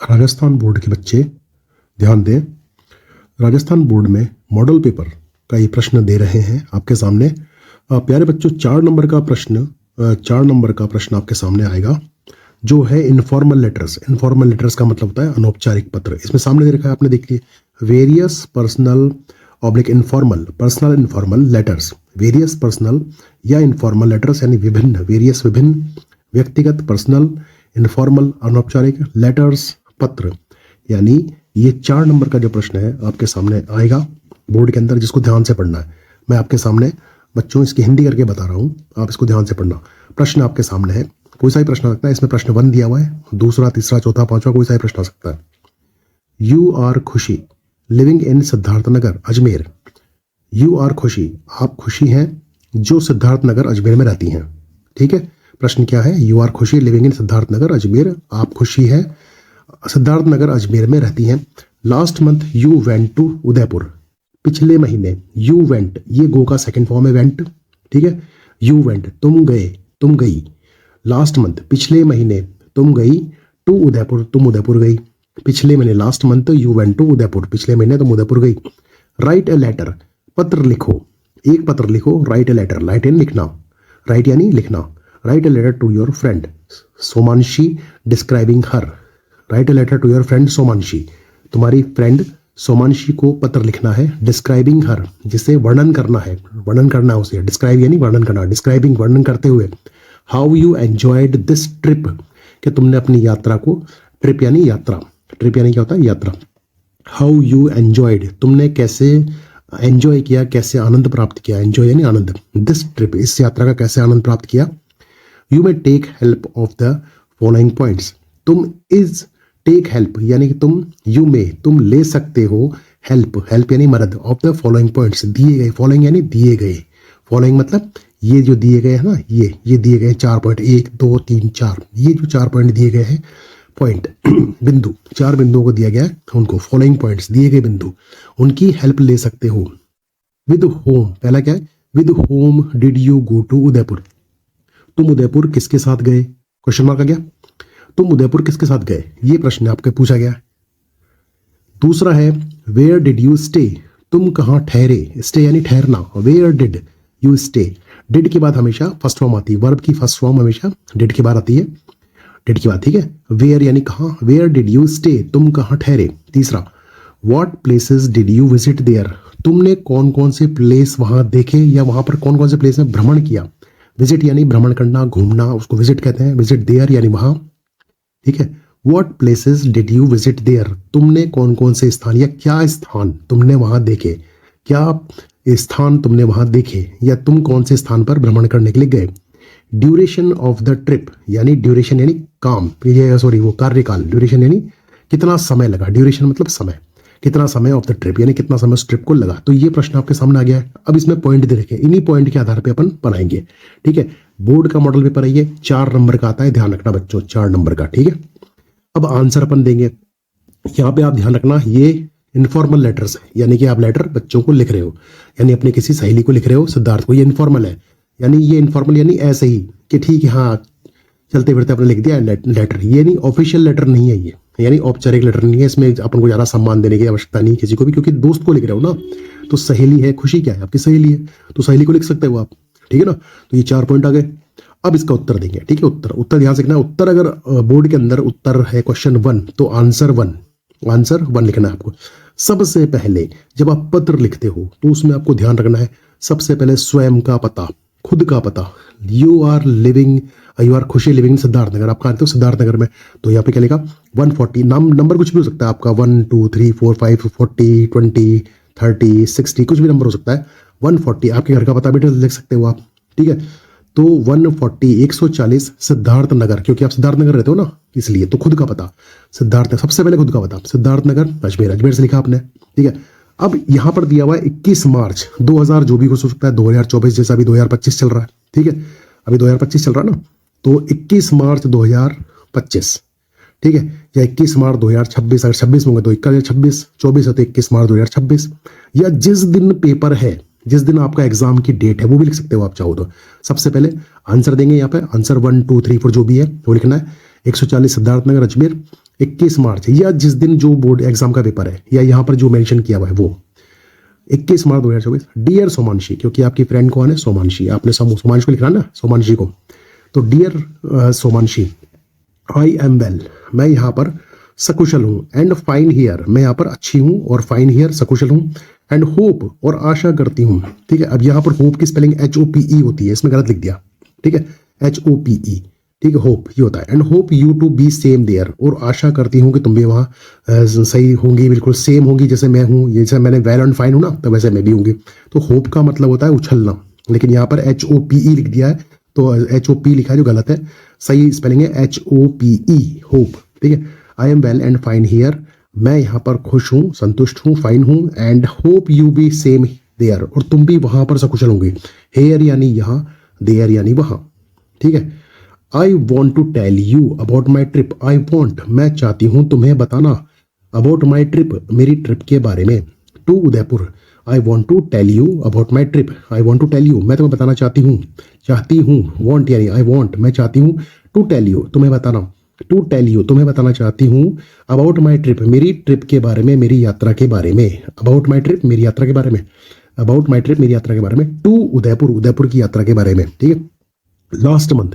Rajasthan board के बच्चे ध्यान दें। राजस्थान बोर्ड में मॉडल पेपर का ये प्रश्न दे रहे हैं आपके सामने। प्यारे बच्चों, 4 नंबर का प्रश्न आपके सामने आएगा, जो है इनफॉर्मल लेटर्स। इनफॉर्मल लेटर्स का मतलब होता है अनौपचारिक पत्र। इसमें सामने दे रखा है, आपने देख लिया, various personal oblique informal, personal informal letters. Various personal या इनफॉर्मल लेटर्स यानी विभिन्न, वेरियस विभिन्न, व्यक्तिगत पर्सनल, इनफॉर्मल अनौपचारिक, लेटर्स पत्र। यानी ये 4 नंबर का जो प्रश्न है आपके सामने आएगा बोर्ड के अंदर, जिसको ध्यान से पढ़ना है। मैं आपके सामने बच्चों इसकी हिंदी करके बता रहा हूँ, आप इसको ध्यान से पढ़ना। प्रश्न आपके सामने है, कोई सा ही प्रश्न आ सकता है। इसमें प्रश्न 1 दिया हुआ है, दूसरा, तीसरा, चौथा, पांचवा, कोई सा ही प्रश्न आ सकता है। You are Khushi living in Siddharth Nagar Ajmer. You are Khushi, आप खुशी हैं जो सिद्धार्थ नगर अजमेर में रहती हैं। ठीक है, प्रश्न क्या है? You are Khushi living in Siddharth Nagar Ajmer, आप खुशी है सिद्धार्थ नगर अजमेर में रहती हैं। Last month you went to Udaipur, पिछले महीने। यू वेंट, ये गो का सेकंड फॉर्म है वेंट। ठीक है, यू वेंट, तुम गए, तुम गई। लास्ट मंथ, पिछले महीने तुम गई टू उदयपुर, तुम उदयपुर गई। पिछले महीने last month you went to Udaipur, पिछले महीने तुम उदयपुर गई। राइट ए लेटर, पत्र लिखो, एक पत्र लिखो। राइट ए लेटर, राइट यानी लिखना, राइट यानी लिखना। Write a letter to your friend Somanshi describing her. Write a letter to your friend Somanshi, तुम्हारी फ्रेंड सोमांशी को पत्र लिखना है। डिस्क्राइबिंग हर, जिसे वर्णन करना है, वर्णन करना है उसे। डिस्क्राइब यानी वर्णन करना, डिस्क्राइबिंग वर्णन करते हुए। How you enjoyed this trip, कि तुमने अपनी यात्रा को, ट्रिप यानी यात्रा, ट्रिप यानी क्या होता है? यात्रा। हाउ यू एंजॉयड, तुमने कैसे एंजॉय किया, कैसे आनंद प्राप्त किया। एंजॉय यानी आनंद। दिस ट्रिप, इस यात्रा का कैसे आनंद प्राप्त किया। You may take help of the following points, तुम इज टेक हेल्प यानी कि तुम, यू में तुम ले सकते हो, हेल्प, हेल्प यानी मदद, ऑफ द फॉलोइंग पॉइंट्स, दिए गए। फॉलोइंग यानी दिए गए, फॉलोइंग मतलब ये जो दिए गए हैं ना, ये दिए गए 4 पॉइंट, 1 2 3 4, ये जो 4 पॉइंट दिए गए हैं, पॉइंट बिंदु, 4 बिंदुओं को दिया गया है, उनको फॉलोइंग पॉइंट्स, दिए गए बिंदु, उनकी हेल्प ले सकते हो। विद होम, पहला क्या है? With whom did you go to Udaipur, तुम उदयपुर किसके साथ गए? क्वेश्चन मार्क आ गया, तुम उदयपुर किसके साथ गए, ये प्रश्न आपके पूछा गया। दूसरा है वेयर डिड यू स्टे, तुम कहां ठहरे। स्टे यानी ठहरना, where did you stay. Did के बाद हमेशा फर्स्ट फॉर्म आती है, वर्ब की फर्स्ट फॉर्म हमेशा डिड के बाद आती है, डिड के बाद। ठीक है, वेयर यानी कहां, वेयर डिड यू स्टे, तुम कहां ठहरे। तीसरा, what places did you visit there, तुमने कौन कौन से प्लेस वहां देखे या वहां पर कौन कौन से प्लेस में भ्रमण किया। विजिट यानी भ्रमण करना, घूमना, उसको विजिट कहते हैं। विजिट देयर यानी वहां। ठीक है, what places did you visit there, तुमने कौन कौन से स्थान या क्या स्थान तुमने वहां देखे, क्या स्थान तुमने वहां देखे या तुम कौन से स्थान पर भ्रमण करने के लिए गए। ड्यूरेशन ऑफ द ट्रिप यानी ड्यूरेशन यानी काम, ये सॉरी वो कार्यकाल। ड्यूरेशन यानी कितना समय लगा, ड्यूरेशन मतलब समय, कितना समय ऑफ द ट्रिप यानी कितना समय उस ट्रिप को लगा। तो ये प्रश्न आपके सामने आ गया है। अब इसमें पॉइंट दे रखे, इन्हीं पॉइंट के आधार पे अपन बनाएंगे। ठीक है, बोर्ड का मॉडल पेपर है ये, 4 नंबर का आता है, ध्यान रखना बच्चों, 4 नंबर का। ठीक है, अब आंसर अपन देंगे। यहाँ पे आप ध्यान रखना, ये इनफॉर्मल लेटर्स है, यानी कि आप लेटर बच्चों को लिख रहे हो, यानी अपने किसी सहेली को लिख रहे हो, सिद्धार्थ को। ये इनफॉर्मल है, यानी ये इनफॉर्मल यानी ऐसे ही कि ठीक है, हाँ चलते फिरते अपने लिख दिया लेटर। ये नहीं, ऑफिशियल लेटर नहीं है ये, यानी औपचारिक लेटर नहीं है। इसमें अपन को ज़्यादा सम्मान देने की आवश्यकता नहीं किसी को भी, क्योंकि दोस्त को लिख रहे हो ना। तो सहेली है, खुशी क्या है? आपकी सहेली है, तो सहेली को लिख सकते हो आप। ठीक है ना, तो ये 4 पॉइंट आ गए। अब इसका उत्तर देंगे। ठीक है, उत्तर ध्यान से लिखना है। उत्तर अगर बोर्ड के अंदर उत्तर है क्वेश्चन 1, तो आंसर 1 लिखना है आपको। सबसे पहले जब आप पत्र लिखते हो तो उसमें आपको ध्यान रखना है, सबसे पहले स्वयं का पता, खुद का पता। You are Khushi living Siddharth Nagar, आप कहाँ रहते हो? सिद्धार्थ नगर में। तो यहाँ पे क्या लिखा? 140, नंबर कुछ भी हो सकता है आपका, 1 2 3 4 5 40 20 30 60, कुछ भी नंबर हो सकता है। 140 आपके घर का पता भी लिख सकते हो आप। ठीक है, तो 140 140 सिद्धार्थ नगर, क्योंकि आप सिद्धार्थ नगर रहते हो ना, इसलिए। तो खुद का पता सिद्धार्थ, सबसे पहले खुद का पता सिद्धार्थ नगर अजमेर, अजमेर से लिखा आपने। ठीक है, अब यहां पर दिया हुआ है 21 मार्च 2000, जो भी हो सकता है, 2024 जैसा अभी 2025 चल रहा है। ठीक है, अभी 2025 चल रहा है ना, तो 21 मार्च 2025। ठीक है, या 21 मार्च 2026, अगर 26 होंगे तो 21 24 है तो 21 मार्च 2026, या जिस दिन पेपर है, जिस दिन आपका एग्जाम की डेट है, वो भी लिख सकते हो आप चाहो तो। सबसे पहले आंसर देंगे यहाँ पे, आंसर 1 2 3 4 जो भी है वो लिखना है। 140 सिद्धार्थ नगर अजमेर, 21 मार्च या जिस दिन जो बोर्ड एग्जाम का पेपर है या यहाँ पर जो मेंशन किया हुआ है वो 21 मार्च 2024। डियर सोमांशी, क्योंकि आपकी फ्रेंड कौन है? सोमांशी। आपने सोमांशी को लिखना ना, सोमांशी को। तो डियर सोमांशी, आई एम वेल, मैं यहाँ पर सकुशल हूँ। एंड फाइन हियर, मैं यहाँ पर अच्छी हूँ, और फाइन हियर सकुशल हूँ। एंड होप, और आशा करती हूँ। ठीक है, अब यहाँ पर होप की स्पेलिंग HOPE होती है, इसमें गलत लिख दिया। ठीक है, HOPE, ठीक है, होप ये होता है। And hope you to be same there, और आशा करती हूँ कि तुम भी वहाँ सही होंगी, बिल्कुल सेम होंगी जैसे मैं हूँ। जैसे मैंने वेल एंड फाइन हूँ ना, तो वैसे मैं भी होंगी। तो होप का मतलब होता है उछलना, लेकिन यहाँ पर HOPE लिख दिया है, तो HOP लिखा है जो गलत है। सही स्पेलिंग है HOPE, होप। ठीक है, I am well and fine here, मैं यहाँ पर खुश हूँ, संतुष्ट हूँ, फाइन हूँ। And hope you be same there, और तुम भी वहाँ पर सकुशल होंगे। हेयर यानी यहाँ, देयर यानी वहाँ। ठीक है, I want to tell you about my trip. I want, मैं चाहती हूँ तुम्हें बताना, अबाउट माई ट्रिप, मेरी ट्रिप के बारे में। To Udaipur, I want to tell you about my trip. I want to tell you, मैं तुम्हें बताना चाहती हूँ, चाहती हूँ। वॉन्ट यानी आई वॉन्ट, मैं चाहती हूँ। टू टेल यू, तुम्हें बताना। टू टेल यू, तुम्हें बताना चाहती हूँ। अबाउट माई ट्रिप, मेरी ट्रिप के बारे में, मेरी यात्रा के बारे में। अबाउट माई ट्रिप, मेरी यात्रा के बारे में। अबाउट माई ट्रिप, मेरी यात्रा के बारे में। टू उदयपुर, उदयपुर की यात्रा के बारे में। ठीक है, लास्ट मंथ,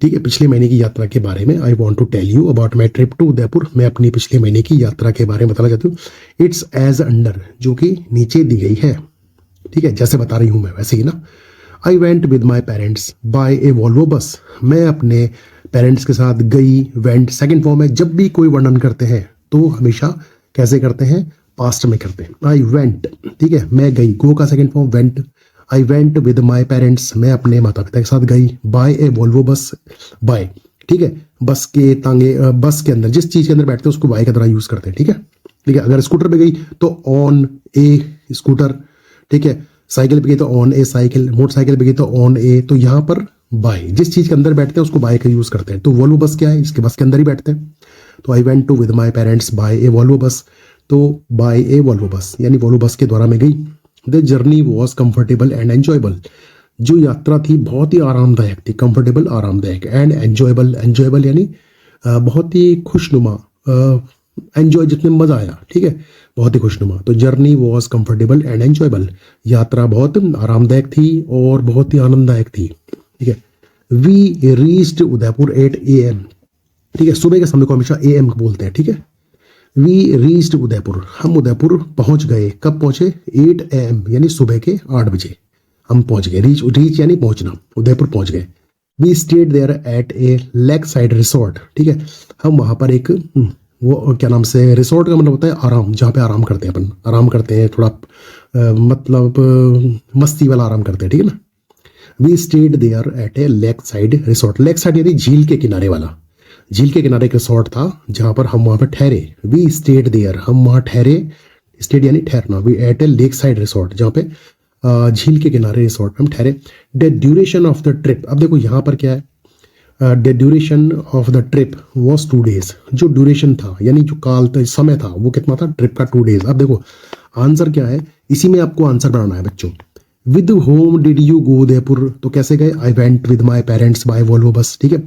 ठीक है, पिछले महीने की यात्रा के बारे में। I want to tell you about my trip to Udaipur, मैं अपनी पिछले महीने की यात्रा के बारे में बताना चाहती हूँ। इट्स एज अंडर, जो कि नीचे दी गई है। ठीक है, जैसे बता रही हूँ मैं वैसे ही ना। I went with my parents by a Volvo bus, मैं अपने पेरेंट्स के साथ गई। वेंट सेकंड फॉर्म है, जब भी कोई वर्णन करते हैं तो हमेशा कैसे करते हैं? पास्ट में करते हैं। आई वेंट, ठीक है, मैं गई। गो का second form went. I went with my parents, मैं अपने माता पिता के साथ गई। बाय ए वॉल्वो बस, बाय, ठीक है, बस के तांगे, बस के अंदर जिस चीज के अंदर बैठते हैं उसको बाय का तरह यूज करते हैं। ठीक है, ठीक है, अगर स्कूटर पे गई तो ऑन ए स्कूटर। ठीक है, साइकिल पे गई तो ऑन ए साइकिल। मोटरसाइकिल पे गई तो ऑन ए। तो यहाँ पर बाय, जिस चीज के अंदर बैठते हैं उसको बाय का यूज करते हैं। तो वॉल्वो बस क्या है? इसके बस के अंदर ही बैठते हैं। तो I went to with my parents by a Volvo bus, तो बाय ए वॉल्वो बस यानी वॉल्वो बस के द्वारा मैं गई। The journey was comfortable and enjoyable, जो यात्रा थी बहुत ही आरामदायक थी। कंफर्टेबल आरामदायक, एंड एंजॉयबल, एंजॉयबल यानी बहुत ही खुशनुमा, एंजॉय जितने मजा आया। ठीक है, बहुत ही खुशनुमा। तो journey was comfortable and enjoyable, यात्रा बहुत आरामदायक थी और बहुत ही आनंददायक थी। ठीक है, वी रीच्ड उदयपुर 8 AM, ठीक है, सुबह के समय को हमेशा AM बोलते हैं। ठीक है, वी रीच्ड उदयपुर, हम उदयपुर पहुंच गए। कब पहुंचे? 8 AM यानी सुबह के 8 बजे हम पहुंच गए। रीच यानी पहुंचना, उदयपुर पहुंच गए। We stayed there at a lake side resort, ठीक है, हम वहां पर एक वो क्या नाम से, रिसोर्ट का मतलब होता है आराम, जहाँ पे आराम करते हैं अपन, आराम करते हैं थोड़ा, मतलब मस्ती वाला आराम करते हैं। ठीक है ना। We stayed there at a lake side resort, lake side यानी झील के किनारे वाला, झील के किनारे एक रिसोर्ट था जहां पर हम वहां पर ठहरे। वी स्टेड देयर, हम वहां ठहरे, स्टेड यानी ठहरना। We at a lake side resort, जहाँ पे झील के किनारे रिसोर्ट हम ठहरे। The duration of the trip, अब देखो यहाँ पर क्या है, the duration of the trip was 2 days, जो ड्यूरेशन था यानी जो काल समय था वो कितना था? ट्रिप का 2 days। अब देखो आंसर क्या है, इसी में आपको आंसर बनाना है बच्चों। With whom did you go Udaipur, तो कैसे गए? I went with my parents by Volvo bus. ठीक है,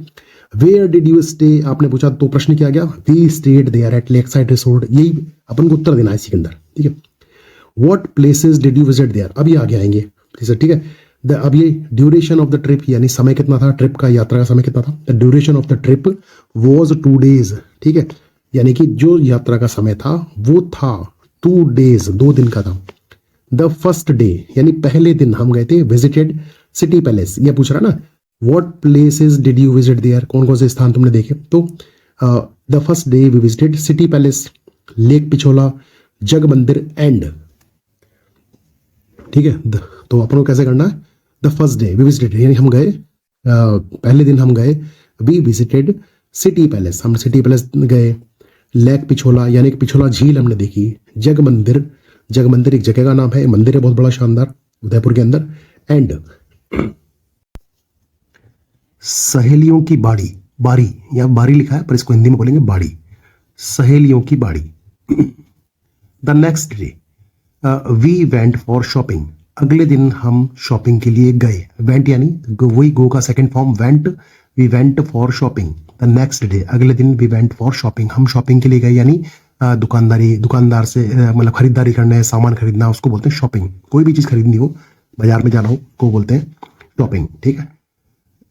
वेयर डिड यू स्टे, आपने पूछा तो प्रश्न क्या गया? We stayed there at lake side resort, यही अपन को उत्तर देना है इसी के अंदर। ठीक है, what places did you visit there, अभी आगे आएंगे। ठीक है, अब ये ड्यूरेशन ऑफ द ट्रिप यानी समय कितना था, ट्रिप का, यात्रा का समय कितना था? The duration of the trip was 2 days। ठीक है, यानी कि जो यात्रा का समय था वो था 2 days, 2 दिन का था। द फर्स्ट डे यानी पहले दिन हम गए थे, विजिटेड सिटी पैलेस, ये पूछ रहा ना, what places did you visit there, कौन कौन से स्थान तुमने देखे? तो the first day we visited city palace, lake Pichola, Jag Mandir and. ठीक है, तो अपन को कैसे करना है? The first day we visited यानी हम गए, पहले दिन हम गए। वी विजिटेड सिटी पैलेस, हम सिटी पैलेस गए। लेक पिछोला यानी कि पिछोला झील हमने देखी। जग मंदिर, जग मंदिर एक जगह का नाम है, मंदिर है बहुत बड़ा शानदार उदयपुर के अंदर। एंड सहेलियों की बाड़ी, बारी या बारी लिखा है पर इसको हिंदी में बोलेंगे बाड़ी, सहेलियों की बाड़ी। The next day we went for shopping, अगले दिन हम शॉपिंग के लिए गए। वेंट यानी वही गो का second form went, we went for shopping. The next day, अगले दिन वी वेंट फॉर शॉपिंग, हम शॉपिंग के लिए गए, यानी दुकानदार से मतलब खरीदारी करना है, सामान खरीदना, उसको बोलते हैं शॉपिंग। कोई भी चीज़ खरीदनी हो, बाजार में जाना हो, को बोलते हैं शॉपिंग। ठीक है,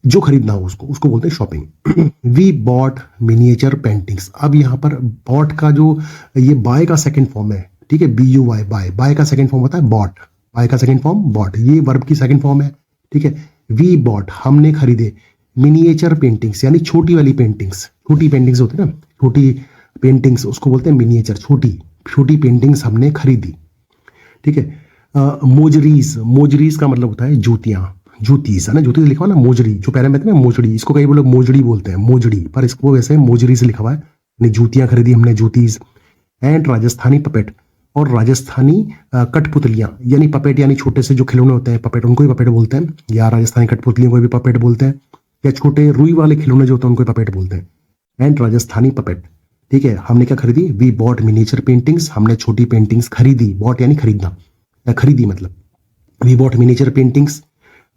जो खरीदना हो उसको उसको बोलते हैं shopping. We bought miniature paintings. अब यहाँ पर बॉट का जो ये बाय का सेकंड फॉर्म है, ठीक है, BUY, बाय का सेकंड फॉर्म होता है बॉट, बाय का सेकंड फॉर्म बॉट, ये वर्ब की सेकंड फॉर्म है। ठीक है, वी बॉट हमने खरीदे, मिनिएचर पेंटिंग्स यानी छोटी वाली पेंटिंग्स, छोटी पेंटिंग्स होती है ना, छोटी पेंटिंग्स, उसको बोलते हैं मिनिएचर, छोटी छोटी पेंटिंग्स हमने खरीदी। ठीक है, मोजरीज का मतलब होता है जूतियां, जूतीस है ना, जूती लिखा हुआ ना, मोजड़ी, जो पैरा में ना मोजड़ी, इसको कई लोग मोजड़ी बोलते हैं, मोजड़ी, पर इसको वैसे मोजड़ी से लिखा हुआ है। जूतियां खरीदी हमने, जूतीज। एंड राजस्थानी पपेट, और राजस्थानी कठपुतलियां, यानी पपेट यानी छोटे से जो खिलौने होते हैं पपेट, उनको ही पपेट बोलते हैं, या राजस्थानी कठपुतलियों को भी पपेट बोलते हैं, या छोटे रुई वाले खिलौने जो होते हैं उनको पपेट बोलते हैं। And Rajasthani puppet. ठीक है, हमने क्या खरीदी, वी बॉट मिनिएचर पेंटिंग्स, हमने छोटी पेंटिंग्स खरीदी, बॉट यानी खरीदना, या खरीदी मतलब, we bought miniature paintings.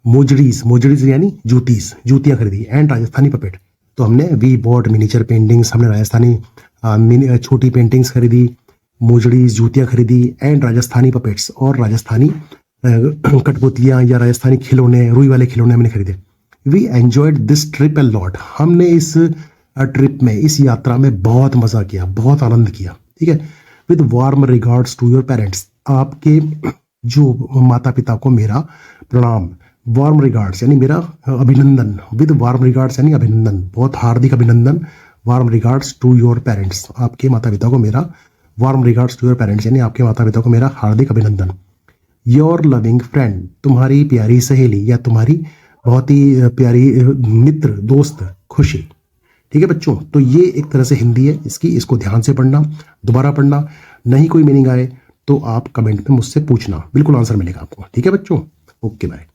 Mojaris यानी जूतीस, जूतियां खरीदी। एंड राजस्थानी पपेट, तो हमने वी बॉट मिनिएचर पेंटिंग्स, हमने राजस्थानी छोटी पेंटिंग्स खरीदी, मोजड़ीज जूतियां खरीदी। एंड राजस्थानी पपेट्स, और राजस्थानी कठपुतलियां या राजस्थानी खिलौने, रुई वाले खिलौने हमने खरीदे। We enjoyed this trip a lot, हमने इस ट्रिप में, इस यात्रा में बहुत मजा किया, बहुत आनंद किया। ठीक है, with warm regards to your parents, आपके जो माता पिता को मेरा प्रणाम। वार्म रिगार्ड्स यानी मेरा अभिनंदन, विद वार्म रिगार्ड्स यानी अभिनंदन, बहुत हार्दिक अभिनंदन। Warm regards to your parents, आपके माता पिता को मेरा, warm regards to your parents यानी आपके माता पिता को मेरा हार्दिक अभिनंदन। योर लविंग फ्रेंड, तुम्हारी प्यारी सहेली या तुम्हारी बहुत ही प्यारी मित्र, दोस्त, खुशी। ठीक है बच्चों, तो ये एक तरह से हिंदी है इसकी, इसको ध्यान से पढ़ना, दोबारा पढ़ना, नहीं कोई मीनिंग आए तो आप कमेंट में मुझसे पूछना, बिल्कुल आंसर मिलेगा आपको। ठीक है बच्चों, ओके बाय।